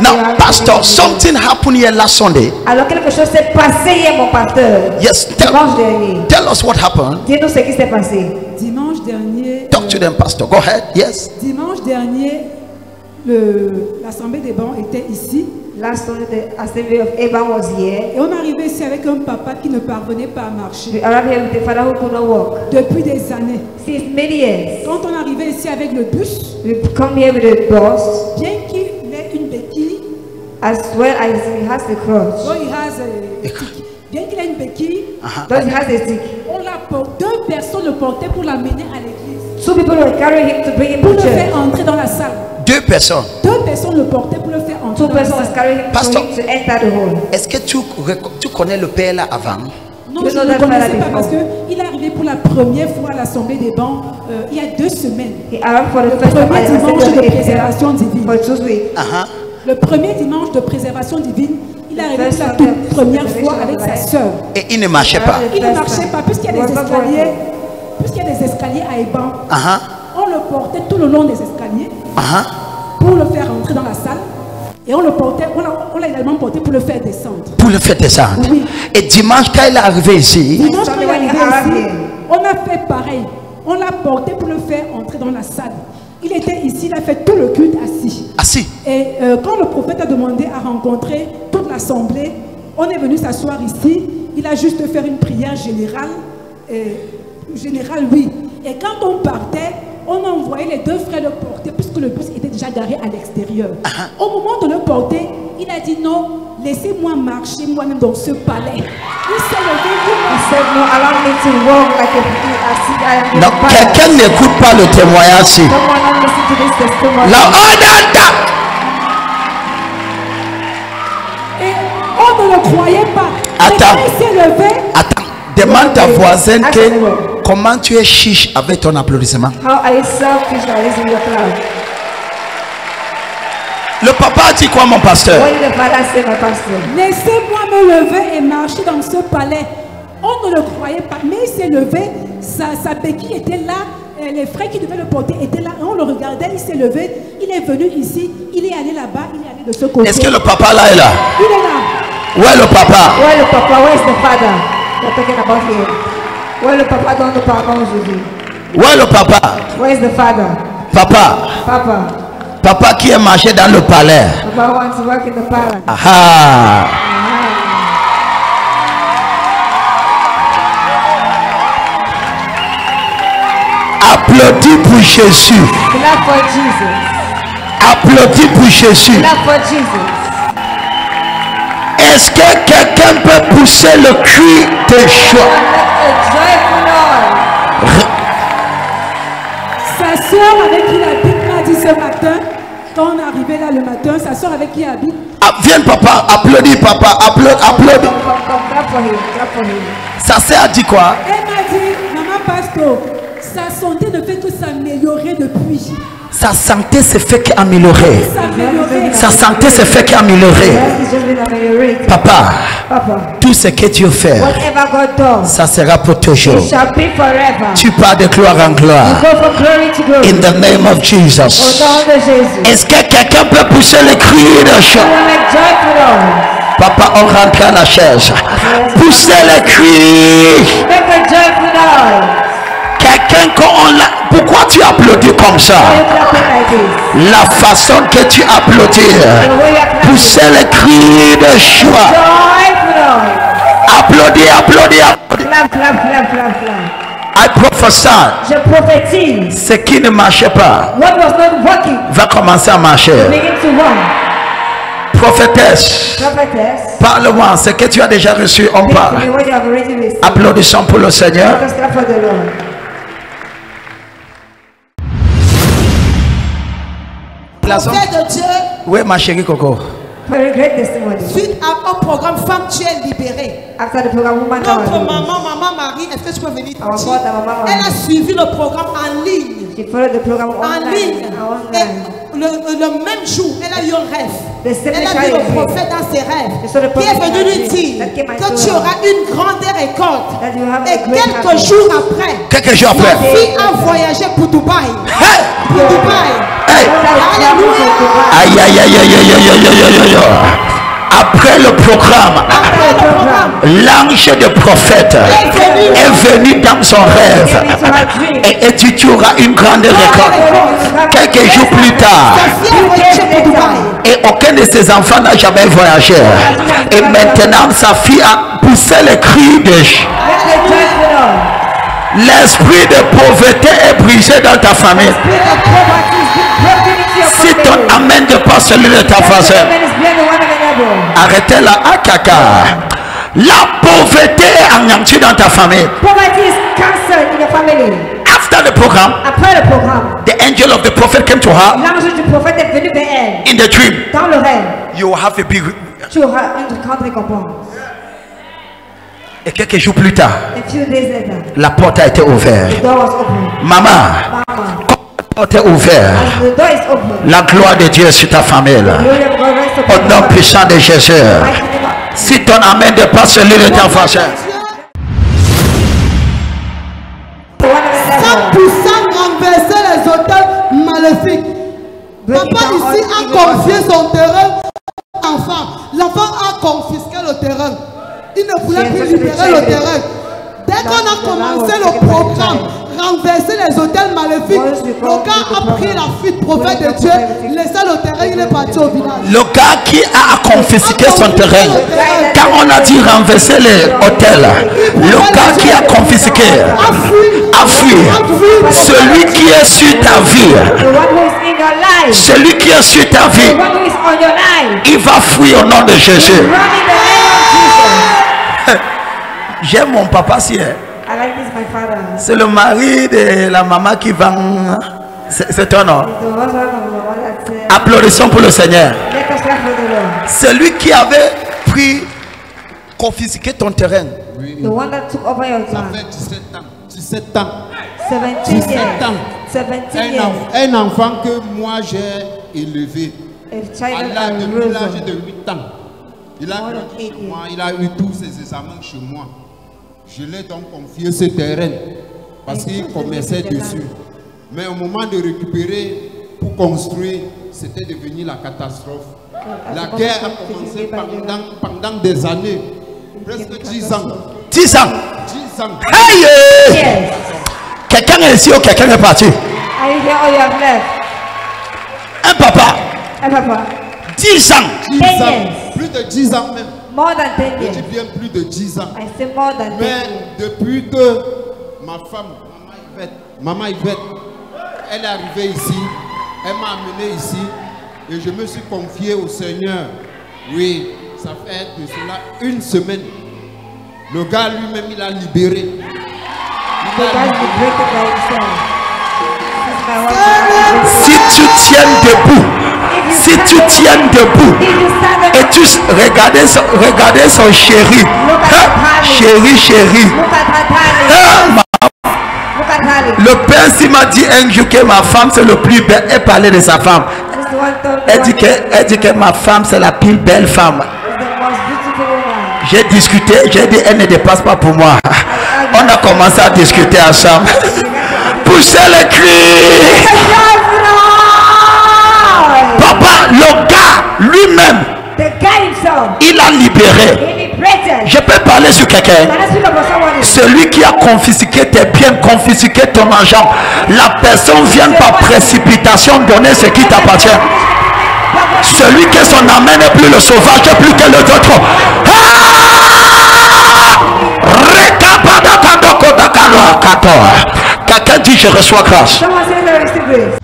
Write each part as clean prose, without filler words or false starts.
Now, Pastor, something happened here last Sunday. Alors quelque chose s'est passé hier, mon pasteur. Yes, Dimanche dernier. tell us what happened. Dis-nous ce qui s'est passé. Dimanche dernier. Talk to them, Pastor. Go ahead. Yes. Dimanche dernier, l'Assemblée des bancs était ici. Last Sunday, the assembly of Abraham was here. Et on arrivait ici avec un papa qui ne parvenait pas à marcher. We arrived here with the father who could not walk. Depuis des années. Since many years. Quand on arrivait ici avec le bus, We come here with a bus. bien qu'il ait une béquille, As well as he has the crutch. so he has a stick. Bien qu'il ait une béquille, Does he has a stick? on l'a porté, 2 personnes le portaient pour l'amener à l'église. 2 people will carry him to bring him Pour to le church. faire entrer dans la salle. 2 personnes. 2 personnes le portaient pour le faire entrer 2 dans la persons was salle. carrying him Pastor. for him to enter the hall. Est-ce que tu connais le père là avant? Non, You je know ne le that connaissais father pas parce before. qu'il est arrivé pour la première fois à l'Assemblée des bancs il y a 2 semaines. He arrived for the Le first time premier at the dimanche assembly de of préservation Abraham divine. for 2 weeks. Le premier dimanche de préservation divine, il est arrivé first pour la Sunday toute of première preservation fois avec of sa life. sœur. Et il ne marchait pas. Il ne marchait pas puisqu'il y a des escaliers, puisqu'il y a des escaliers à Eban. On le portait tout le long des escaliers pour le faire entrer dans la salle. Et on le portait, on l'a également porté pour le faire descendre. Pour le faire descendre. Oui. Et dimanche, quand il est arrivé ici, Dimanche, quand il est arrivé ici, on a fait pareil. On l'a porté pour le faire entrer dans la salle. Il était ici, il a fait tout le culte assis. assis. Et quand le prophète a demandé à rencontrer toute l'assemblée, on est venu s'asseoir ici. Il a juste fait une prière générale. Oui. Et quand on partait, on a envoyé les 2 frères le porter puisque le bus était déjà garé à l'extérieur. Au moment de le porter, il a dit non, laissez-moi marcher moi-même dans ce palais. Il s'est levé, He said, no, allow me to walk like I am in Non, the palace. quelqu'un n'écoute pas le témoignage ici. Someone not listen to this testimony. La Odanda. et on ne le croyait pas. Et Attends. quand il s'est levé, Attends, demande ta voisine que comment tu es chiche avec ton applaudissement. How are you selfish by raising your cloud? Le papa a dit quoi, mon pasteur? What did the father say, my pastor? laissez-moi me lever et marcher dans ce palais. On ne le croyait pas, mais il s'est levé, sa béquille était là, et les frères qui devaient le porter étaient là, et on le regardait, il s'est levé, il est venu ici, il est allé là-bas, il est allé de ce côté. Est-ce que le papa là est là? Il est là. Où est le papa? Where the papa? Where is the father? We're talking about here. Where the papa don't know papa aujourd'hui? Où est le papa? Where is the father? Papa. Papa. Papa qui est marché dans le palais. Papa wants to work in the palace. Aha. Applaudis pour Jésus. Clap for Jesus. Applaudis pour Jésus. Clap for Jesus. Est-ce que quelqu'un peut pousser le cri de joie? A joyful Lord. Sa soeur avec qui il habite m'a dit ce matin, quand on est arrivé là le matin, sa soeur avec qui il habite, Ah, viens papa, applaudis papa, applaudis. Come, clap for him. Clap for him. Sa sœur a dit quoi? elle m'a dit, maman pasteur, sa santé ne fait que s'améliorer depuis. Sa santé se fait qu'améliorer. S'améliorer. Sa santé se fait qu'améliorer. Yes, it's just been ameliorated. Papa, Papa, tout ce que Dieu fait, whatever God does, ça sera pour toujours. it shall be forever. Tu pars de gloire en gloire. Go from glory to glory. In the name of Au Jesus. nom de Jésus. Est-ce que quelqu'un peut pousser le cri de joie? We will make joyful Lord. Papa, on rentre à la chaise. Poussez le cri. Make a joyful Lord. Quelqu'un qu'on l'a. Pourquoi tu applaudis comme ça? Why you clapping like this? La façon que tu applaudis. The way you are clapping. Poussez le cri de joie. Joyful Lord. Applaudis, applaudis, applaudis. Clap, clap, clap, clap, clap. I prophesy. Je prophétise. Ce qui ne marchait pas What was not working, va commencer à marcher. begin to run. Prophétesse, Prophetess. parle-moi. Ce que tu as déjà reçu, on Speak to me parle. what you have already received. Applaudissons pour le Seigneur. Let us clap for the Lord. Prophète de Dieu, Oui, ma chérie Coco. Very great testimony. suite à un programme Femme, tu es libérée. After the program, woman now. Notre maman Marie, est-ce que tu peux venir Our ici? mother, Maman Marie. Elle a suivi le programme en ligne. She followed the program En online. ligne. Online. Et le même jour, elle a eu un rêve. The same Elle a child vu le is prophète dans ses rêves. She saw the Qui est prophet venu lui that dire came and que told tu her auras une grande récolte. that you have a Et great quelques harvest. jours après, Quelques jours ma après. fille a voyagé pour Dubaï. Hey! Pour Dubaï. Hey! Alléluia. Aïe, aïe, aïe, aïe, aïe, aïe, aïe, aïe, aïe. Après le programme, l'ange de prophète est venu dans son rêve et tu auras une grande récolte. Quelques jours plus tard, et aucun de ses enfants n'a jamais voyagé. Et maintenant, sa fille a poussé le cri de... L'esprit de pauvreté est brisé dans ta famille. Si ton amen ne pas celui de ta voisine, arrêtez-la à caca. La pauvreté est anéantie dans ta famille. After the program, Après le programme, the angel of the prophet came to her l'ange du prophète est venu vers elle. in the dream. Dans le rêve, You will have a big... tu auras une grande récompense. Et quelques jours plus tard, A few days later, la porte a été ouverte. the door was open. Maman, Mama, quand la porte est ouverte, as the door is open, la gloire de Dieu est sur ta famille. glory of God rests Au upon nom you. puissant de Jésus. Si ton amen ne pas celui de ta voisine, Sans puissant renverser les hôtels maléfiques. Papa ici a confié son terrain à l'enfant. L'enfant a confisqué le terrain. Il ne voulait plus libérer le terrain. Dès qu'on a commencé le programme, renverser les hôtels maléfiques, le gars a pris la fuite, prophète de Dieu, laissé le terrain, il est parti au village. le gars qui a confisqué son terrain, quand on a dit renverser les hôtels, le gars qui a confisqué a fui. Celui qui est sur ta vie, The one who is in your life, celui qui est sur ta the vie, one who is on your life, il va fuir au nom de Jésus. run in the name of Jesus. J'aime mon papa si. I like this, my father. C'est le mari de la maman qui vend. C'est ton nom. The husband of the one that said, Applaudissons pour le Seigneur. let us clap for the Lord. Celui qui avait pris, confisqué ton terrain. The one that took over your Ça land. fait 17 ans. 17 ans. 17 17 years. ans. 17 Un, years. un enfant que moi j'ai élevé A child depuis that I l'âge raised de 8 ans. Il a More than grandi 8 chez years. moi, il a eu tous ses examens chez moi. Je l'ai donc confié ce terrain parce qu'il commerçait dessus. Mais au moment de récupérer pour construire, c'était devenu la catastrophe. La guerre a commencé pendant des années, presque 10 ans. 10 ans. 10 ans. Aïe! Yes. Quelqu'un est ici ou quelqu'un est parti? Are you here or you have left? Un papa. Hey, Papa. 10 ans. 10 10 ans. years. Plus de 10 ans même. More than 10 Je years. dis bien plus de 10 ans. I say more than 10 Mais years. depuis que ma femme, Maman Yvette, elle est arrivée ici, elle m'a amené ici et je me suis confié au Seigneur. Oui, ça fait de cela une semaine. Le gars lui-même, il a libéré. Il The a guys libéré. will break it by himself. This is my husband. Si tu tiens debout, si tu tiens debout, If you stand et up, tu regardez son chéri. Hein? Chéri, chéri. look at her darling. Hein? Look at darling. Le père s'il m'a dit un jour que ma femme c'est le plus belle. Elle parlait de sa femme. This is one told me Elle one dit que ma femme c'est la plus belle femme. is the most beautiful woman. J'ai discuté, j'ai dit elle ne dépasse pas pour moi. On a commencé à discuter ensemble. Poussez le cri. Papa, le gars lui-même, The guy himself, il a libéré. he liberated. Je peux parler sur quelqu'un. Can I speak about someone else? Celui qui a confisqué tes biens, confisqué ton argent, la personne vient par précipitation donner ce qui t'appartient. Celui qui son amène n'est plus le sauvage, plus que les autres. Quelqu'un dit je reçois grâce. Someone say they receive grace.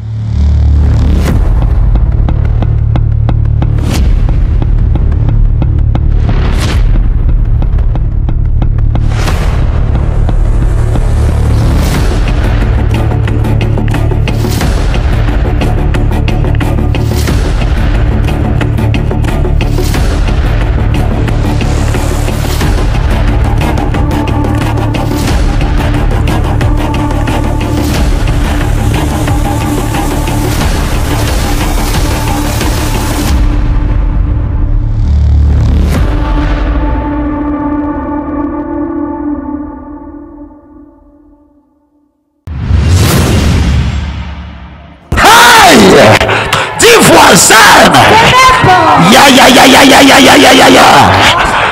malsaine.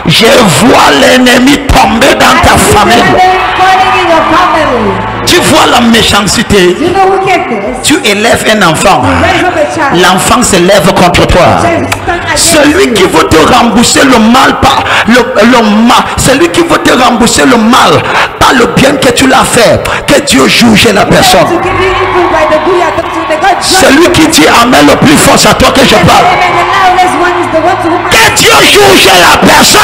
Je vois l'ennemi tomber dans ta famille. Tu vois la méchanceté. Tu élèves un enfant. L'enfant se lève contre toi. Celui qui veut te rembourser le mal par le mal, celui qui veut te rembourser le mal par le bien que tu l'as fait, que Dieu juge la personne. Celui qui dit amen le plus fort, c'est à toi que je parle. Que Dieu juge la personne.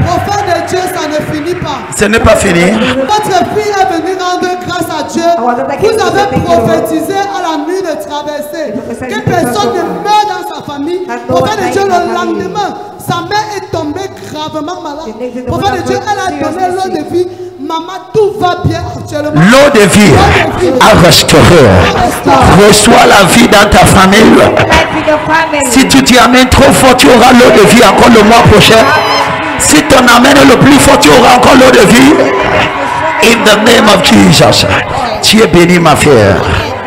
Enfant de Dieu, ça ne finit pas. Ce n'est pas fini. Votre fille est venue rendre grâce à Dieu. Vous avez prophétisé à la nuit de traverser que personne ne meurt dans sa famille. Prophète de Dieu, le lendemain, sa mère est tombée gravement malade. Prophète de Dieu, elle a donné l'eau de vie. Maman, tout va bien actuellement. L'eau de vie a restauré. Reçois la vie dans ta famille. Si tu t'y amènes trop fort, tu auras l'eau de vie encore le mois prochain. Si ton amène le plus fort, tu auras encore l'eau de vie. In the name of Jesus. Tu es béni, ma fière.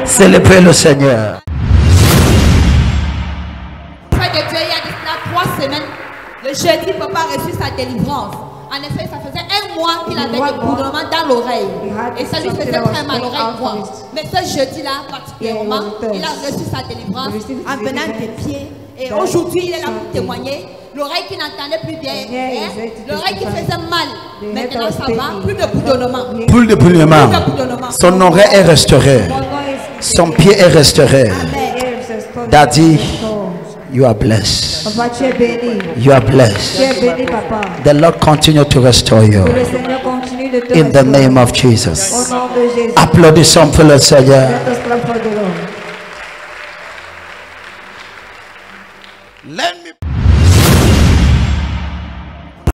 Célébrez le Seigneur. Près de Dieu, il y a 3 semaines, le jeudi, papa a reçu sa délivrance. En effet, ça faisait 1 mois qu'il avait des bourdonnements dans l'oreille. Et ça lui faisait très mal, l'oreille droite. Mais ce jeudi-là, particulièrement, il a reçu sa délivrance en venant des pieds. Et aujourd'hui, il est là pour témoigner. L'oreille qui n'entendait plus bien, l'oreille qui faisait mal. Maintenant, ça va, plus de bourdonnement. Plus de bourdonnement. Son oreille est restaurée. Son pied est restauré. Daddy, you are blessed. Papa, tu es béni. You are blessed. Tu es béni, papa. The Lord continue to restore you. Que le Seigneur continue de te In the restaurer. name of Au Jesus. nom de Jésus. Applaudissons pour le Seigneur. Let us clap for the Lord. Let me